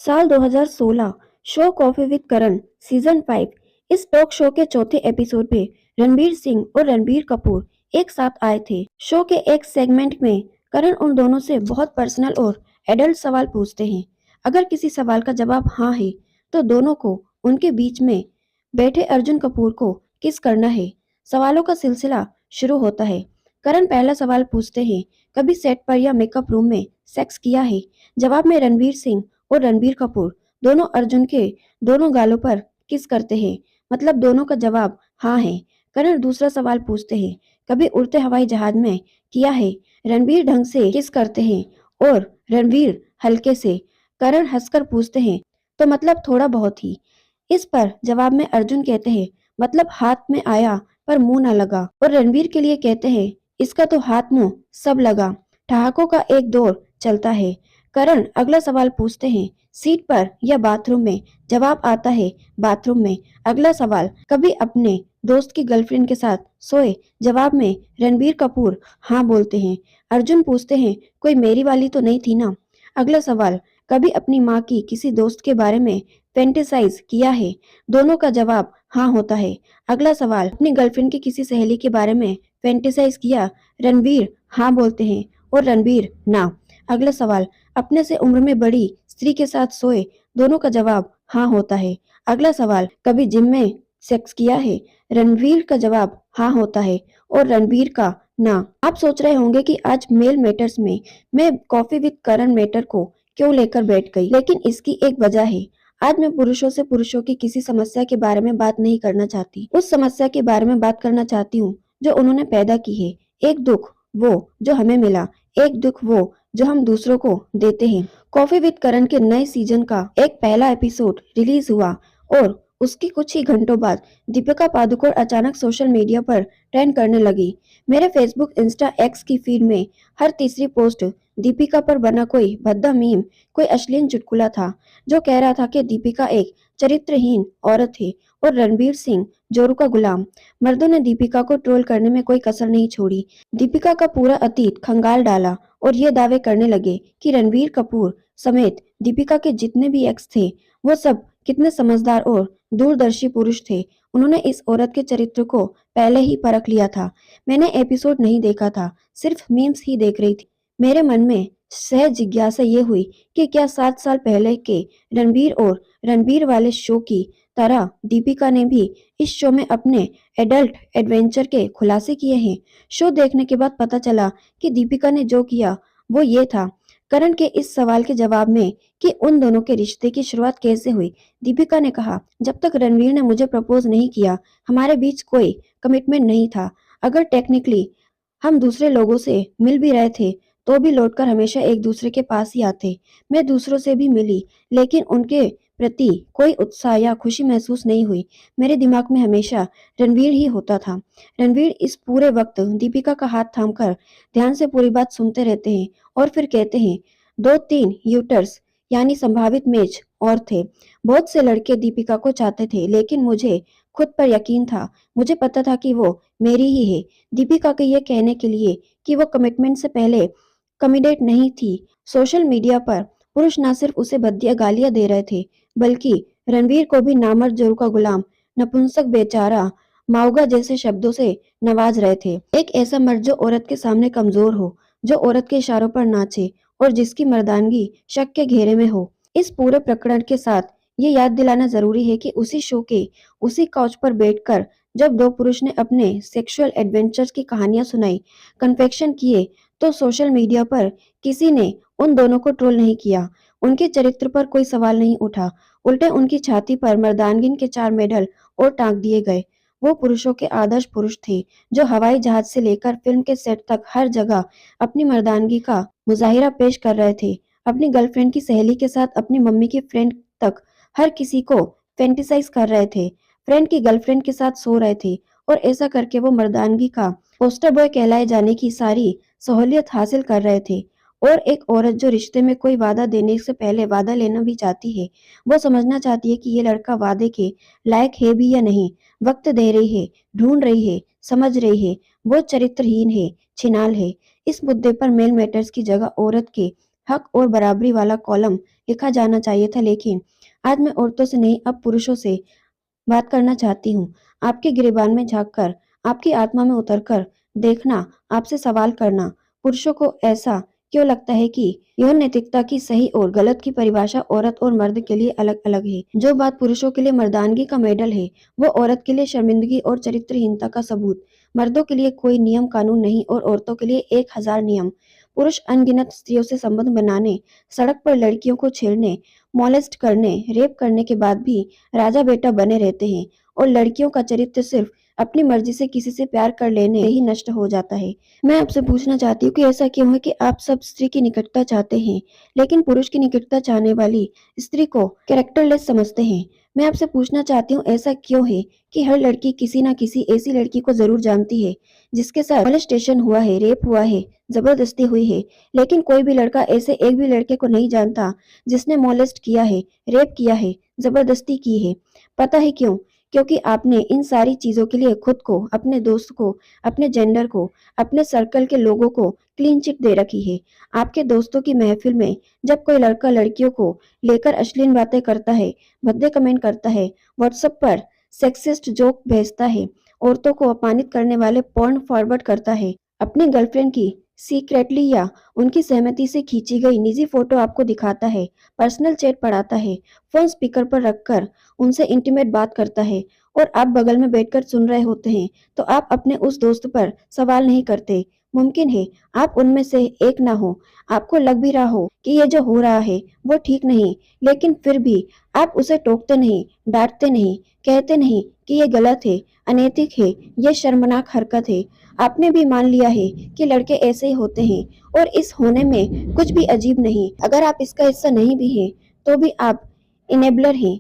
साल 2016 show coffee with Karan season 5। इस talk show के चौथे एपिसोड में रणबीर सिंह और रणबीर कपूर एक साथ आए थे। शो के एक सेगमेंट में करण उन दोनों से बहुत पर्सनल और एडल्ट सवाल पूछते हैं। अगर किसी सवाल का जवाब हाँ है तो दोनों को उनके बीच में बैठे अर्जुन कपूर को किस करना है। सवालों का सिलसिला शुरू होता है। करण पहला सवाल पूछते हैं, कभी सेट पर या मेकअप रूम में सेक्स किया है? जवाब में रणबीर सिंह और रणबीर कपूर दोनों अर्जुन के दोनों गालों पर किस करते हैं। मतलब दोनों का जवाब हाँ है। करण दूसरा सवाल पूछते हैं, कभी उड़ते हवाई जहाज में किया है? रणबीर ढंग से किस करते हैं और रणबीर हल्के से। करण हंसकर पूछते हैं, तो मतलब थोड़ा बहुत ही। इस पर जवाब में अर्जुन कहते हैं, मतलब हाथ में आया पर मुंह न लगा। और रणबीर के लिए कहते हैं, इसका तो हाथ मुंह सब लगा। ठहाकों का एक दौर चलता है। करण अगला सवाल पूछते हैं, सीट पर या बाथरूम में? जवाब आता है, बाथरूम में। अगला सवाल, कभी अपने दोस्त की गर्लफ्रेंड के साथ सोए? जवाब में रणबीर कपूर हाँ बोलते हैं। अर्जुन पूछते हैं, कोई मेरी वाली तो नहीं थी ना? अगला सवाल, कभी अपनी माँ की किसी दोस्त के बारे में फैंटेसाइज किया है? दोनों का जवाब हाँ होता है। अगला सवाल, अपनी गर्लफ्रेंड की किसी सहेली के बारे में फैंटेसाइज किया? रणबीर हाँ बोलते हैं और रणबीर ना। अगला सवाल, अपने से उम्र में बड़ी स्त्री के साथ सोए? दोनों का जवाब हाँ होता है। अगला सवाल, कभी जिम में सेक्स किया है? रणवीर का जवाब हाँ होता है और रणबीर का ना। आप सोच रहे होंगे कि आज मेल मैटर्स में मैं कॉफी विद करण मैटर को क्यों लेकर बैठ गई, लेकिन इसकी एक वजह है। आज मैं पुरुषों से पुरुषों की किसी समस्या के बारे में बात नहीं करना चाहती। उस समस्या के बारे में बात करना चाहती हूँ जो उन्होंने पैदा की है। एक दुख वो जो हमें मिला, एक दुख वो जो हम दूसरों को देते हैं। कॉफी विद करण के नए सीजन का एक पहला एपिसोड रिलीज हुआ और उसकी कुछ ही घंटों बाद दीपिका पादुकोण अचानक सोशल मीडिया पर ट्रेंड करने लगी। मेरे फेसबुक, इंस्टा, एक्स की फीड में हर तीसरी पोस्ट दीपिका पर बना कोई भद्दा मीम, कोई अश्लील चुटकुला था जो कह रहा था कि दीपिका एक चरित्रहीन औरत है और रणबीर सिंह जोरू का गुलाम। मर्दों ने दीपिका को ट्रोल करने में कोई कसर नहीं छोड़ी। दीपिका का पूरा अतीत खंगाल डाला और ये दावे करने लगे कि रणबीर कपूर समेत दीपिका के जितने भी एक्स थे वो सब कितने समझदार और दूरदर्शी पुरुष थे। उन्होंने इस औरत के चरित्र को पहले ही परख लिया था। मैंने एपिसोड नहीं देखा था, सिर्फ मीम्स ही देख रही थी। मेरे मन में सहज जिज्ञासा ये हुई कि क्या 7 साल पहले के रणबीर और रणबीर वाले शो की तरह दीपिका ने भी इस शो में अपने एडल्ट एडवेंचर के खुलासे किए हैं। शो देखने के बाद पता चला कि दीपिका ने जो किया वो ये था। करण के इस सवाल के जवाब में कि उन दोनों के रिश्ते की शुरुआत कैसे हुई, दीपिका ने कहा, जब तक रणवीर ने मुझे प्रपोज नहीं किया हमारे बीच कोई कमिटमेंट नहीं था। अगर टेक्निकली हम दूसरे लोगों से मिल भी रहे थे तो भी लौटकर हमेशा एक दूसरे के पास ही आते। मैं दूसरों से भी मिली लेकिन उनके प्रति कोई उत्साह या खुशी महसूस नहीं हुई। मेरे दिमाग में हमेशा रणवीर ही होता था। रणवीर इस पूरे वक्त दीपिका का हाथ थामकर ध्यान से पूरी बात सुनते रहते हैं और फिर कहते हैं, 2-3 यूटर्स यानी संभावित मैच और थे। बहुत से लड़के दीपिका को चाहते थे लेकिन मुझे खुद पर यकीन था। मुझे पता था कि वो मेरी ही है। दीपिका के ये कहने के लिए कि वो कमिटमेंट से पहले कमिटेड नहीं थी। सोशल मीडिया पर पुरुष न सिर्फ उसे भद्दिया गालियां दे रहे थे बल्कि रणवीर को भी नामर्द, जोरू का गुलाम, नपुंसक, बेचारा, माउगा जैसे शब्दों से नवाज रहे थे। एक ऐसा मर्द जो औरत के सामने कमजोर हो, जो औरत के इशारों पर नाचे और जिसकी मर्दानगी शक के घेरे में हो। इस पूरे प्रकरण के साथ ये याद दिलाना जरूरी है कि उसी शो के उसी काउच पर बैठकर जब दो पुरुष ने अपने सेक्सुअल एडवेंचर्स की कहानियां सुनाई, कन्फेक्शन किए, तो सोशल मीडिया पर किसी ने उन दोनों को ट्रोल नहीं किया। उनके चरित्र पर कोई सवाल नहीं उठा। उल्टे उनकी छाती पर मर्दानगी के 4 मेडल और टांग दिए गए। वो पुरुषों के आदर्श पुरुष थे जो हवाई जहाज से लेकर फिल्म के सेट तक हर जगह अपनी मर्दानगी का मुजाहिरा पेश कर रहे थे। अपनी गर्लफ्रेंड की सहेली के साथ अपनी मम्मी की फ्रेंड तक हर किसी को फैंटिसाइज कर रहे थे। फ्रेंड की गर्लफ्रेंड के साथ सो रहे थे और ऐसा करके वो मर्दानगी का पोस्टर बॉय कहलाए जाने की सारी सहूलियत हासिल कर रहे थे। और एक औरत जो रिश्ते में कोई वादा देने से पहले वादा लेना भी चाहती है, वो समझना चाहती है कि ये लड़का वादे के लायक है भी या नहीं। वक्त दे रही है, ढूंढ रही है, समझ रही है, वो चरित्रहीन है, छिनाल है। इस मुद्दे पर मेल मैटर्स की जगह औरत के हक और बराबरी वाला कॉलम लिखा जाना चाहिए था, लेकिन आज मैं औरतों से नहीं, अब पुरुषों से बात करना चाहती हूँ। आपके गिरेबान में झाँककर, आपकी आत्मा में उतरकर देखना, आपसे सवाल करना। पुरुषों को ऐसा क्यों लगता है कि यौन नैतिकता की सही और गलत की परिभाषा औरत और मर्द के लिए अलग-अलग है? जो बात पुरुषों के लिए मर्दानगी का मेडल है, वो औरत के लिए शर्मिंदगी और चरित्रहीनता का सबूत। मर्दों के लिए कोई नियम कानून नहीं और औरतों के लिए 1000 नियम। पुरुष अनगिनत स्त्रियों से संबंध बनाने, सड़क पर लड़कियों को छेड़ने, मॉलेस्ट करने, रेप करने के बाद भी राजा बेटा बने रहते हैं और लड़कियों का चरित्र सिर्फ अपनी मर्जी से किसी से प्यार कर लेने से ही नष्ट हो जाता है। मैं आपसे पूछना चाहती हूँ कि ऐसा क्यों है कि आप सब स्त्री की निकटता चाहते हैं, लेकिन पुरुष की निकटता चाहने वाली स्त्री को कैरेक्टरलेस समझते हैं? मैं आपसे पूछना चाहती हूँ, ऐसा क्यों है कि हर लड़की किसी न किसी ऐसी लड़की को जरूर जानती है जिसके साथ मोलेस्टेशन हुआ है, रेप हुआ है, जबरदस्ती हुई है, लेकिन कोई भी लड़का ऐसे एक भी लड़के को नहीं जानता जिसने मोलेस्ट किया है, रेप किया है, जबरदस्ती की है। पता है क्यों? क्योंकि आपने इन सारी चीजों के लिए खुद को, अपने दोस्त को, अपने जेंडर को, अपने सर्कल के लोगों को क्लीन चिट दे रखी है। आपके दोस्तों की महफिल में जब कोई लड़का लड़कियों को लेकर अश्लील बातें करता है, भद्दे कमेंट करता है, व्हाट्सएप पर सेक्सिस्ट जोक भेजता है, औरतों को अपमानित करने वाले पॉर्न फॉरवर्ड करता है, अपनी गर्लफ्रेंड की सीक्रेटली या उनकी सहमति से खींची गई निजी फोटो आपको दिखाता है, पर्सनल चैट पढ़ाता है, फोन स्पीकर पर रखकर उनसे इंटीमेट बात करता है और आप बगल में बैठकर सुन रहे होते हैं, तो आप अपने उस दोस्त पर सवाल नहीं करते। मुमकिन है आप उनमें से एक ना हो, आपको लग भी रहा हो कि ये जो हो रहा है वो ठीक नहीं, लेकिन फिर भी आप उसे टोकते नहीं, डांटते नहीं, कहते नहीं कि ये गलत है, अनैतिक है, ये शर्मनाक हरकत है। आपने भी मान लिया है कि लड़के ऐसे ही होते हैं और इस होने में कुछ भी अजीब नहीं। अगर आप इसका हिस्सा नहीं भी हैं, तो भी आप इनेबलर हैं।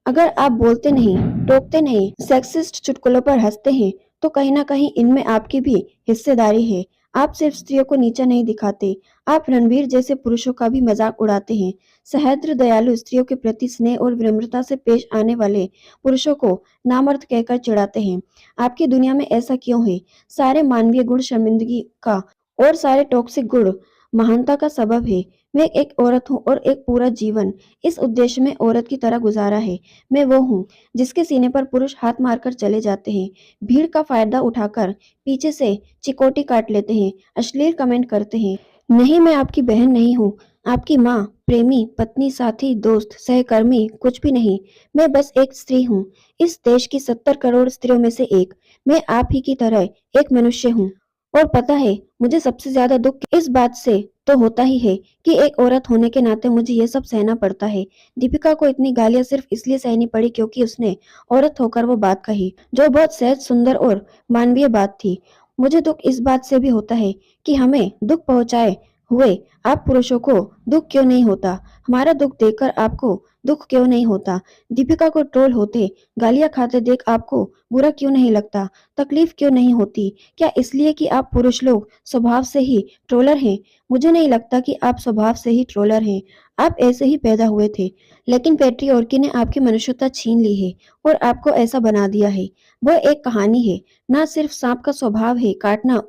अगर आप बोलते नहीं, टोकते नहीं, सेक्सिस्ट चुटकुलों पर हंसते हैं, तो कहीं ना कहीं इनमें आपकी भी हिस्सेदारी है। आप सिर्फ स्त्रियों को नीचा नहीं दिखाते, आप रणवीर जैसे पुरुषों का भी मजाक उड़ाते हैं। सहृदय दयालु स्त्रियों के प्रति स्नेह और विनम्रता से पेश आने वाले पुरुषों को नामर्द कहकर चिढ़ाते हैं। आपकी दुनिया में ऐसा क्यों है? सारे मानवीय गुण शर्मिंदगी का और सारे टॉक्सिक गुण महानता का सबब है। मैं एक औरत हूँ और एक पूरा जीवन इस उद्देश्य में औरत की तरह गुजारा है। मैं वो हूँ जिसके सीने पर पुरुष हाथ मारकर चले जाते हैं, भीड़ का फायदा उठाकर पीछे से चिकोटी काट लेते हैं, अश्लील कमेंट करते हैं। नहीं, मैं आपकी बहन नहीं हूँ, आपकी माँ, प्रेमी, पत्नी, साथी, दोस्त, सहकर्मी, कुछ भी नहीं। मैं बस एक स्त्री हूँ, इस देश की 70 करोड़ स्त्रियों में से एक। मैं आप ही की तरह एक मनुष्य हूँ। और पता है, मुझे सबसे ज्यादा दुख इस बात से तो होता ही है कि एक औरत होने के नाते मुझे ये सब सहना पड़ता है। दीपिका को इतनी गालियां सिर्फ इसलिए सहनी पड़ी क्योंकि उसने औरत होकर वो बात कही, जो बहुत सहज, सुंदर और मानवीय बात थी। मुझे दुख इस बात से भी होता है कि हमें दुख पहुंचाए हुए आप पुरुषों को दुख क्यों नहीं होता, हमारा दुख देखकर आपको दुख क्यों नहीं होता। दीपिका को ट्रोल होते, गालियां खाते देख आपको बुरा क्यों नहीं लगता, तकलीफ क्यों नहीं होती? क्या इसलिए कि आप पुरुष लोग स्वभाव से ही ट्रोलर हैं? मुझे नहीं लगता कि आप स्वभाव से ही ट्रोलर हैं, आप ऐसे ही पैदा हुए थे, लेकिन पैट्रियार्की ने आपकी मनुष्यता छीन ली है और आपको ऐसा बना दिया है। वह एक कहानी है, ना सिर्फ सांप का स्वभाव है काटना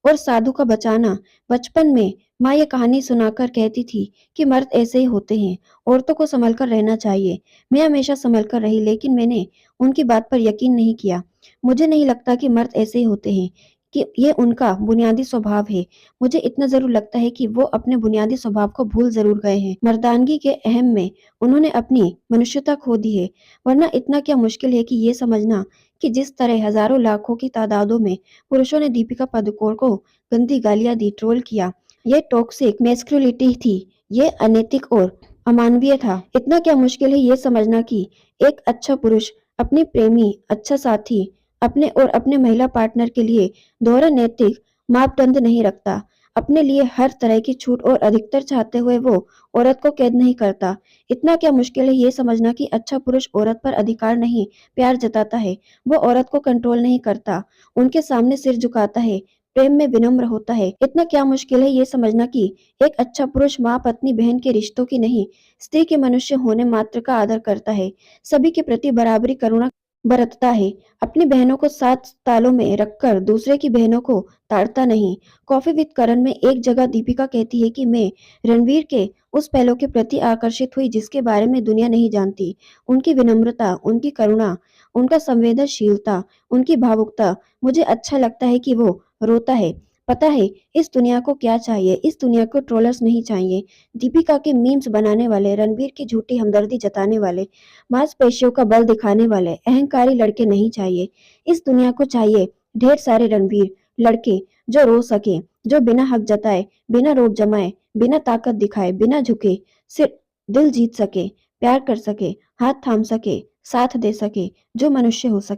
और साधु का बचाना। बचपन में माँ ये कहानी सुनाकर कहती थी कि मर्द ऐसे ही होते हैं, औरतों को संभल कर रहना चाहिए। मैं हमेशा संभल कर रही, लेकिन मैंने उनकी बात पर यकीन नहीं किया। मुझे नहीं लगता कि मर्द ऐसे ही होते हैं, कि ये उनका बुनियादी स्वभाव है। मुझे इतना जरूर लगता है कि वो अपने बुनियादी स्वभाव को भूल जरूर गए हैं। मर्दानगी के अहम में उन्होंने अपनी मनुष्यता खो दी है। वरना इतना क्या मुश्किल है कि ये समझना कि जिस तरह हजारों लाखों की तादादों में पुरुषों ने दीपिका पादुकोण को गंदी गालियां दी, ट्रोल किया, ये टॉक्सिक मैस्कुलिनिटी थी, ये अनैतिक और अमानवीय था। इतना क्या मुश्किल है ये समझना कि एक अच्छा पुरुष अपनी प्रेमी, अच्छा साथी, अपने और अपने महिला पार्टनर के लिए दोहरा नैतिक मापदंड नहीं रखता। अपने लिए हर तरह की छूट और अधिकतर चाहते हुए वो औरत को कैद नहीं करता। इतना क्या मुश्किल है ये समझना कि अच्छा पुरुष औरत पर अधिकार नहीं, प्यार जताता है। वो औरत को कंट्रोल नहीं करता, उनके सामने सिर झुकाता है, प्रेम में विनम्र होता है। इतना क्या मुश्किल है ये समझना कि एक अच्छा पुरुष माँ, पत्नी, बहन के रिश्तों की नहीं, स्त्री के मनुष्य होने मात्र का आदर करता है, सभी के प्रति बराबरी, करुणा। बरतता है, अपनी बहनों को सात तालों में रखकर दूसरे की बहनों को ताड़ता नहीं। कॉफी विद करण में एक जगह दीपिका कहती है कि मैं रणवीर के उस पहलू के प्रति आकर्षित हुई जिसके बारे में दुनिया नहीं जानती। उनकी विनम्रता, उनकी करुणा, उनका संवेदनशीलता, उनकी भावुकता। मुझे अच्छा लगता है कि वो रोता है। पता है इस दुनिया को क्या चाहिए? इस दुनिया को ट्रोलर्स नहीं चाहिए, दीपिका के मीम्स बनाने वाले, रणवीर की झूठी हमदर्दी जताने वाले, मांसपेशियों का बल दिखाने वाले अहंकारी लड़के नहीं चाहिए। इस दुनिया को चाहिए ढेर सारे रणवीर, लड़के जो रो सके, जो बिना हक जताए, बिना रोब जमाए, बिना ताकत दिखाए, बिना झुके, सिर्फ दिल जीत सके, प्यार कर सके, हाथ थाम सके, साथ दे सके, जो मनुष्य हो सके।